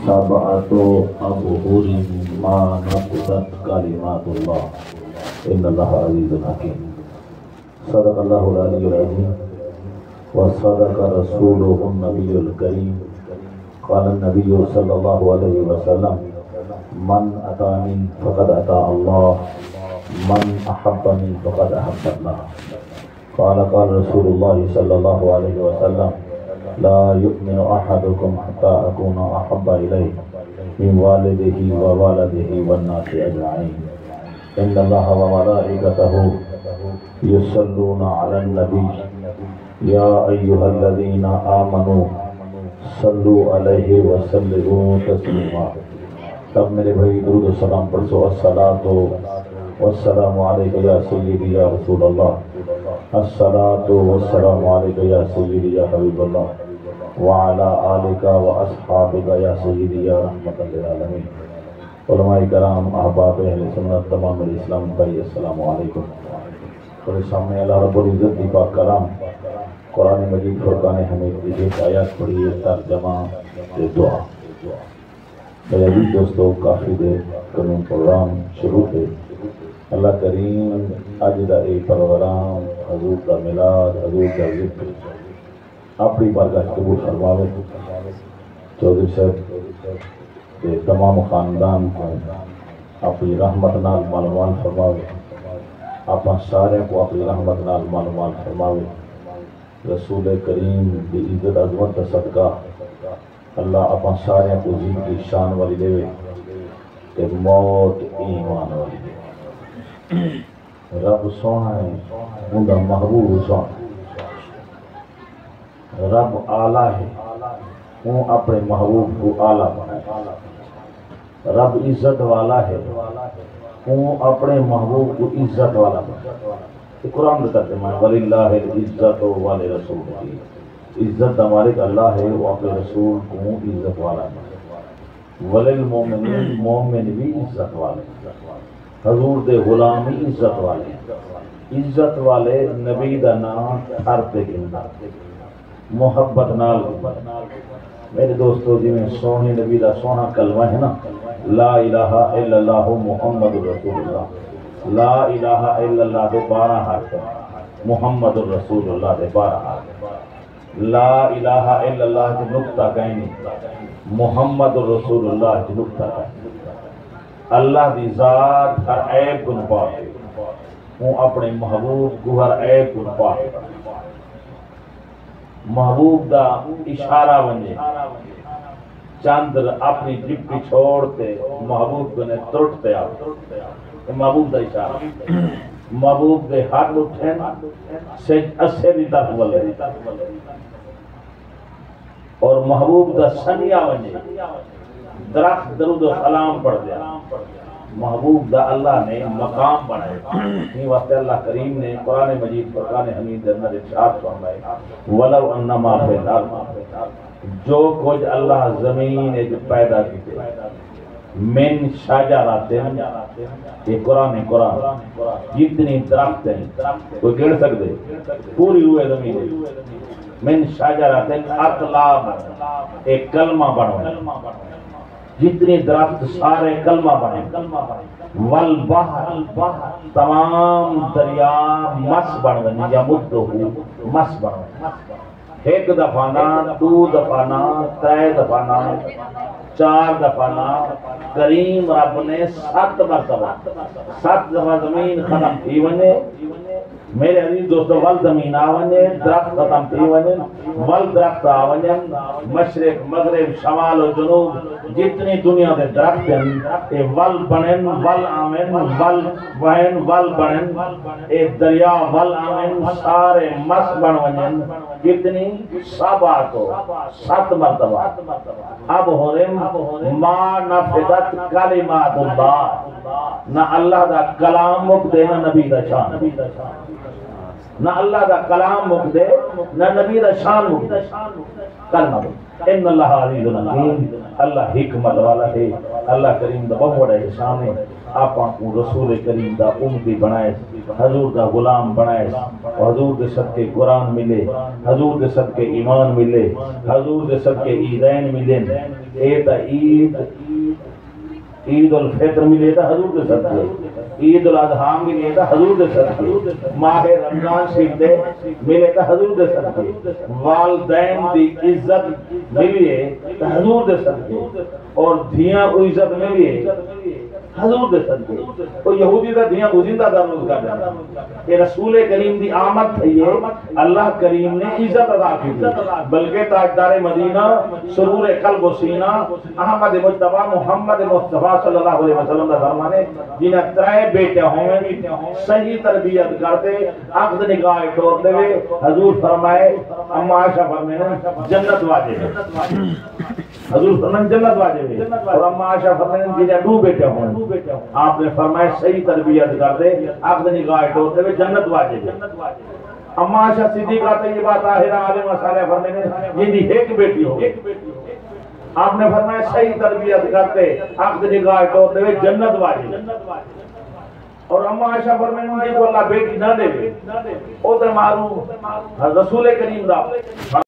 سبعة أبهر ما نفذت كلمات الله إن الله عزيز حكيم. صدق الله العلي العظيم وصدق رسوله النبي الكريم. قال النبي صلى الله عليه وسلم: من أطاعني فقد أطاع الله، من أحبني فقد أحب الله. قال رسول الله صلى الله عليه وسلم: لا يؤمن أحدكم حتى أكون أحب إليه من والده ووالده والناس أجمعين. إن الله وملائكته يصلون على النبي يا أيها الذين آمنوا صلوا عليه وسلموا تسلیما. تب میرے بھائی درود و سلام پڑھو. الصلاۃ والسلام علیک یا سیدی یا رسول اللہ، الصلاۃ والسلام علیک یا سیدی یا حبیب اللہ، وعلی آلک واصحابک یا سیدی یا رحمت للعالمین. علماء کرام، احباب اہل سنت، تمام اسلام بھائی، السلام علیکم. اور سامنے اللہ رب العزت کی پاک کلام قرآن مجید فرقان حمید کی ایک آیات پڑھی ہے، ترجمہ دعا. میرے عزیز دوستو، کافی دیر قانون پروگرام شروع ہے. اللہ کریم اج دا اے پروگرام حضور دا میلاد، حضور دا ذکر اپنی بارگاہ قبول فرماوے. چودھری صاحب کے تمام خاندان کو اپنی رحمت نال مالوان فرماوے، آپ سارے کو اپنی رحمت نال مالوان فرماوے. رسول کریم کی عزت عظمت کا صدقہ اللہ اپنا سارے کو زین کی شان والی دے کہ موت ایمان والی دے. رب سونا ہے، اندھا محبوب سونا. رب آلہ ہے، وہ اپنے محبوب کو آلہ بنائے. رب عزت والا ہے، وہ اپنے محبوب کو عزت والا بنائے. قرآن میں ترجمہ ہے: وَلِلَّهِ الْعِزَّةُ وَلِرَسُولِهِ. عزت ہمارے اللہ ہے، وہ اپنے رسول کو عزت والا ہے. وَلِلْمُؤْمِنِينَ، مومن بھی عزت والے، حضور دے غلام بھی عزت والے. عزت والے نبی دا نام ہر تے گندا محبت نال. میرے دوستو، جی میں سونے نبی دا سونا کلمہ ہے نا، لا الہ الا اللہ محمد رسول اللہ. لا الہ الا اللہ دے 12 حرف، محمد الرسول اللہ دے 12 حرف. لا الہ الا اللہ دے نقطہ کہیں نہیں، محمد الرسول اللہ دے نقطہ کہیں. اللہ دی ذات ہر عیب کو پاک ہے، وہ اپنے محبوب کو ہر عیب کو پاک ہے. محبوب دا اشارہ بنے چاندر اپنی ڈپٹی چھوڑتے محبوب کو نے ترٹتے آپ. محبوب دا اشارہ، محبوب دے ہاتھ اٹھیں سج اسے دی طرف بلے، اور محبوب دا سنیا بنے درخت درود و سلام پڑھ دیا. محبوب دا اللہ نے مقام بنائے. یہ واسطے اللہ کریم نے قرآن مجید فرقان حمید اندر ارشاد فرمائے: وَلَوْ أَنَّمَا فِي الْأَرْضِ، جو کچھ اللہ زمین پیدا کیتے من شجرۃ، یہ قرآن جتنی درخت ہیں کوئی گڑ سکتے پوری ہوئے زمین. من شجرۃ اقلام، ایک کلمہ بنو، جتنی درخت سارے کلمہ بنے. والبحر، تمام دریا مس بنو یا مدو مس بنو. ایک دفعہ نہ، 2 دفعہ نہ، 3 دفعہ نہ، 4 دفعہ نہ، کریم رب نے 7 مرتبہ 7 دفعہ زمین ختم تھی ونے. میرے عزیز دوستو، ول زمین آونے، درخت ختم تھی ونے، ول درخت آونے، مشرق مغرب شمال و جنوب جتنی دنیا دے درخت ہیں اے ول بنن، ول آمن، ول وہن، ول بنن. اے دریا ول آمن سارے مس بن ونن. کتنی؟ 7 مرتبہ. اب ہورم ما نفدت کلمات اللہ، نہ اللہ دا کلام مک دے نہ نبی دا شان. نہ اللہ دا کلام مک دے نہ نبی دا شان مک دے. کلمہ ان اللہ عزیز الحکیم، اللہ حکمت والا ہے۔ اللہ کریم دا بہت بڑا احسان ہے، آپاں کو رسول کریم دا امتی بنائے، حضور دا غلام بنائے، حضور دے صدقے قرآن ملے، حضور دے صدقے ایمان ملے، حضور دے صدقے عیدین ملیں، اے تا عید الفطر ملے تا حضور دے صدقے، عید الاضحیٰ ملے تا حضور دے صدقے، ماہ رمضان شریف دے ملے تا حضور دے صدقے، والدین دی عزت ملیے تا حضور دے صدقے، اور دھیاں کو عزت ملیے حضور دے صدقے۔ تو یہودی دا دھیاں گزندہ دا روز کر دیں، کہ رسول کریم دی آمد تھی ہے، اللہ کریم نے عزت ادا کی دی، بلکہ تاجدار مدینہ سرور قلب و سینہ احمد مجتبہ محمد مصطفیٰ صلی اللہ علیہ وسلم دا فرمانے، جنہیں ترائے بیٹے ہوں صحیح تربیت کرتے، عقد نکاح ٹور دے، حضور فرمائے اما عائشہ فرمائے جنت واجب ہے، حضور فرمائے جنت واجب ہے، اور اما عائشہ فرمائے جنہیں دو بیٹے ہوں، آپ نے فرمایا صحیح تربیت کر دے، عقد نکاح ٹور دے، جنت واجب ہے۔ اما عائشہ صدیقہ طیبہ طاہرہ عالمہ صالحہ فرمائے یہ دی ایک بیٹی ہو، آپ نے فرمایا صحیح تربیت کرتے، عقد نکاح ٹور دے، جنت واجب۔ اور اما عائشہ فرمائے مجھے کو اللہ بیٹی نہ دے، او تے معروف رسول کریم دا